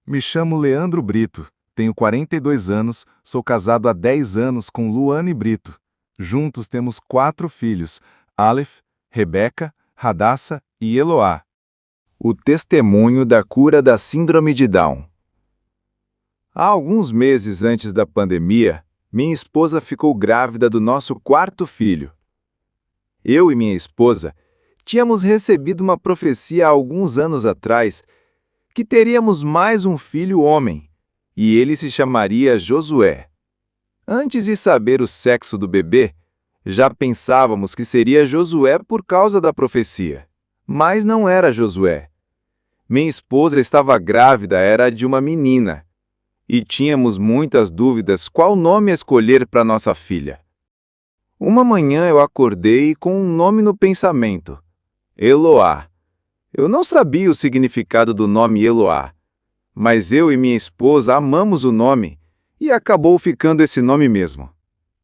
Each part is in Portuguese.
Me chamo Leandro Brito, tenho 42 anos, sou casado há 10 anos com Luane Brito. Juntos temos 4 filhos, Aleph, Rebeca, Radassa e Eloá. O testemunho da cura da síndrome de Down. Há alguns meses antes da pandemia, minha esposa ficou grávida do nosso 4º filho. Eu e minha esposa tínhamos recebido uma profecia há alguns anos atrás que teríamos mais um filho homem, e ele se chamaria Josué. Antes de saber o sexo do bebê, já pensávamos que seria Josué por causa da profecia. Mas não era Josué. Minha esposa estava grávida, era de uma menina, e tínhamos muitas dúvidas qual nome escolher para nossa filha. Uma manhã eu acordei com um nome no pensamento: Eloá. Eu não sabia o significado do nome Eloá, mas eu e minha esposa amamos o nome e acabou ficando esse nome mesmo.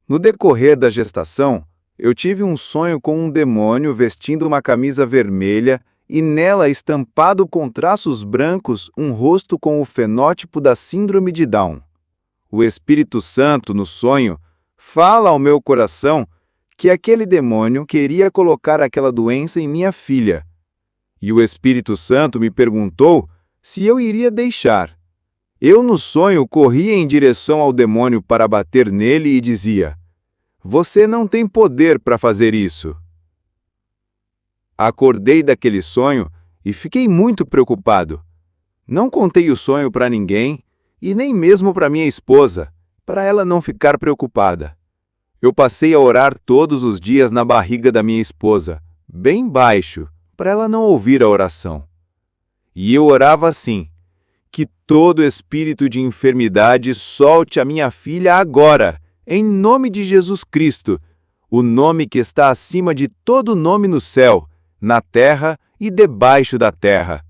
No decorrer da gestação, eu tive um sonho com um demônio vestindo uma camisa vermelha e nela estampado com traços brancos um rosto com o fenótipo da síndrome de Down. O Espírito Santo, no sonho, fala ao meu coração que aquele demônio queria colocar aquela doença em minha filha. E o Espírito Santo me perguntou se eu iria deixar. Eu, no sonho, corria em direção ao demônio para bater nele e dizia: "Você não tem poder para fazer isso." Acordei daquele sonho e fiquei muito preocupado. Não contei o sonho para ninguém e nem mesmo para minha esposa, para ela não ficar preocupada. Eu passei a orar todos os dias na barriga da minha esposa, bem baixo, para ela não ouvir a oração. E eu orava assim: que todo espírito de enfermidade solte a minha filha agora, em nome de Jesus Cristo, o nome que está acima de todo nome no céu, na terra e debaixo da terra,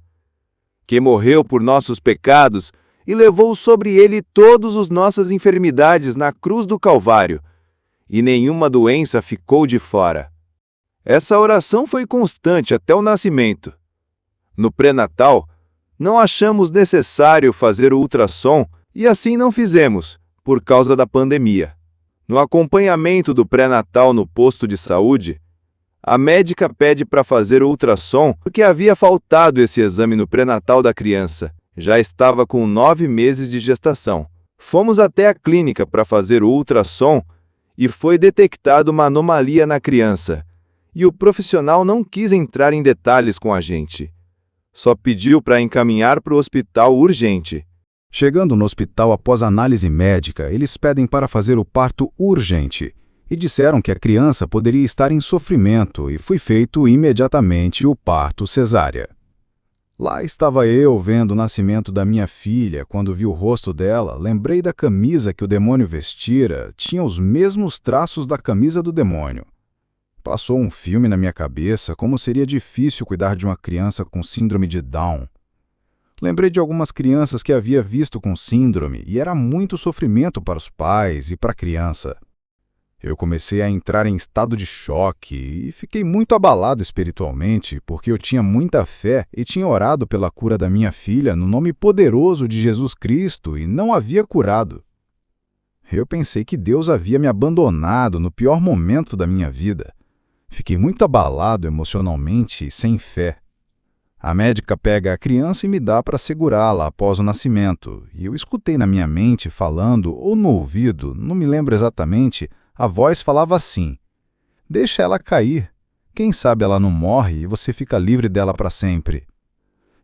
que morreu por nossos pecados e levou sobre ele todas as nossas enfermidades na cruz do Calvário, e nenhuma doença ficou de fora. Essa oração foi constante até o nascimento. No pré-natal, não achamos necessário fazer o ultrassom e assim não fizemos, por causa da pandemia. No acompanhamento do pré-natal no posto de saúde, a médica pede para fazer o ultrassom porque havia faltado esse exame no pré-natal da criança. Já estava com 9 meses de gestação. Fomos até a clínica para fazer o ultrassom e foi detectada uma anomalia na criança. E o profissional não quis entrar em detalhes com a gente. Só pediu para encaminhar para o hospital urgente. Chegando no hospital após análise médica, eles pedem para fazer o parto urgente e disseram que a criança poderia estar em sofrimento e foi feito imediatamente o parto cesárea. Lá estava eu vendo o nascimento da minha filha. Quando vi o rosto dela, lembrei da camisa que o demônio vestira, tinha os mesmos traços da camisa do demônio. Passou um filme na minha cabeça como seria difícil cuidar de uma criança com síndrome de Down. Lembrei de algumas crianças que havia visto com síndrome e era muito sofrimento para os pais e para a criança. Eu comecei a entrar em estado de choque e fiquei muito abalado espiritualmente porque eu tinha muita fé e tinha orado pela cura da minha filha no nome poderoso de Jesus Cristo e não havia curado. Eu pensei que Deus havia me abandonado no pior momento da minha vida. Fiquei muito abalado emocionalmente e sem fé. A médica pega a criança e me dá para segurá-la após o nascimento, e eu escutei na minha mente falando, ou no ouvido, não me lembro exatamente, a voz falava assim: "Deixa ela cair. Quem sabe ela não morre e você fica livre dela para sempre."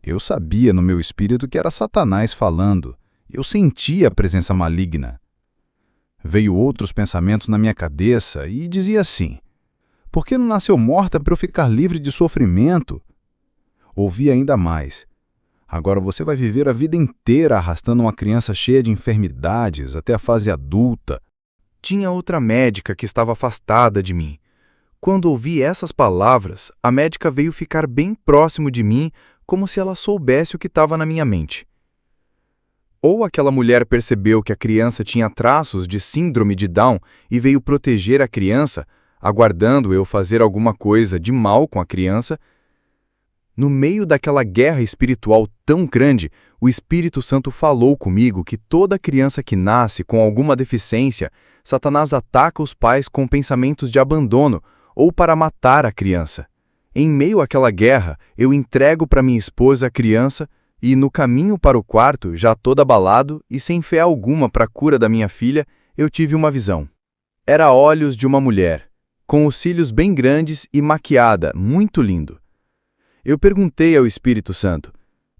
Eu sabia no meu espírito que era Satanás falando. Eu sentia a presença maligna. Veio outros pensamentos na minha cabeça e dizia assim: "Por que não nasceu morta para eu ficar livre de sofrimento?" Ouvi ainda mais: "Agora você vai viver a vida inteira arrastando uma criança cheia de enfermidades até a fase adulta." Tinha outra médica que estava afastada de mim. Quando ouvi essas palavras, a médica veio ficar bem próximo de mim, como se ela soubesse o que estava na minha mente. Ou aquela mulher percebeu que a criança tinha traços de síndrome de Down e veio proteger a criança, aguardando eu fazer alguma coisa de mal com a criança. No meio daquela guerra espiritual tão grande, o Espírito Santo falou comigo que toda criança que nasce com alguma deficiência, Satanás ataca os pais com pensamentos de abandono ou para matar a criança. Em meio àquela guerra, eu entrego para minha esposa a criança e, no caminho para o quarto, já todo abalado e sem fé alguma para a cura da minha filha, eu tive uma visão. Era olhos de uma mulher, com os cílios bem grandes e maquiada, muito lindo. Eu perguntei ao Espírito Santo: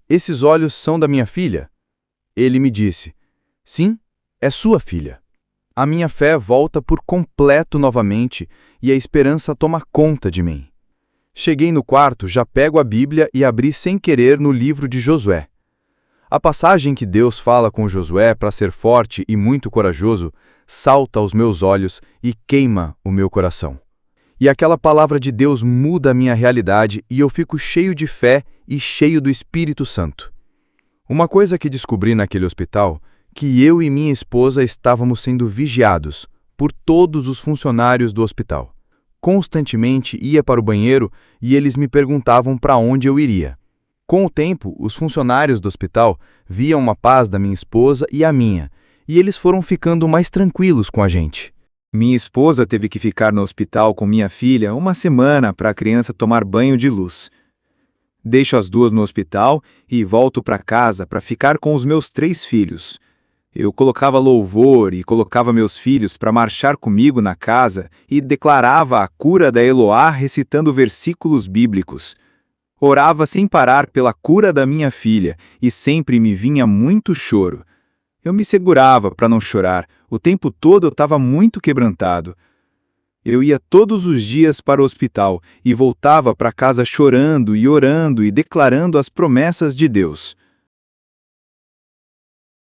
esses olhos são da minha filha? Ele me disse: sim, é sua filha. A minha fé volta por completo novamente e a esperança toma conta de mim. Cheguei no quarto, já pego a Bíblia e abri sem querer no livro de Josué. A passagem que Deus fala com Josué para ser forte e muito corajoso salta aos meus olhos e queima o meu coração. E aquela palavra de Deus muda a minha realidade e eu fico cheio de fé e cheio do Espírito Santo. Uma coisa que descobri naquele hospital, que eu e minha esposa estávamos sendo vigiados por todos os funcionários do hospital. Constantemente ia para o banheiro e eles me perguntavam para onde eu iria. Com o tempo, os funcionários do hospital viam a paz da minha esposa e a minha, e eles foram ficando mais tranquilos com a gente. Minha esposa teve que ficar no hospital com minha filha uma semana para a criança tomar banho de luz. Deixo as duas no hospital e volto para casa para ficar com os meus 3 filhos. Eu colocava louvor e colocava meus filhos para marchar comigo na casa e declarava a cura da Eloá recitando versículos bíblicos. Orava sem parar pela cura da minha filha e sempre me vinha muito choro. Eu me segurava para não chorar, o tempo todo eu estava muito quebrantado. Eu ia todos os dias para o hospital e voltava para casa chorando e orando e declarando as promessas de Deus.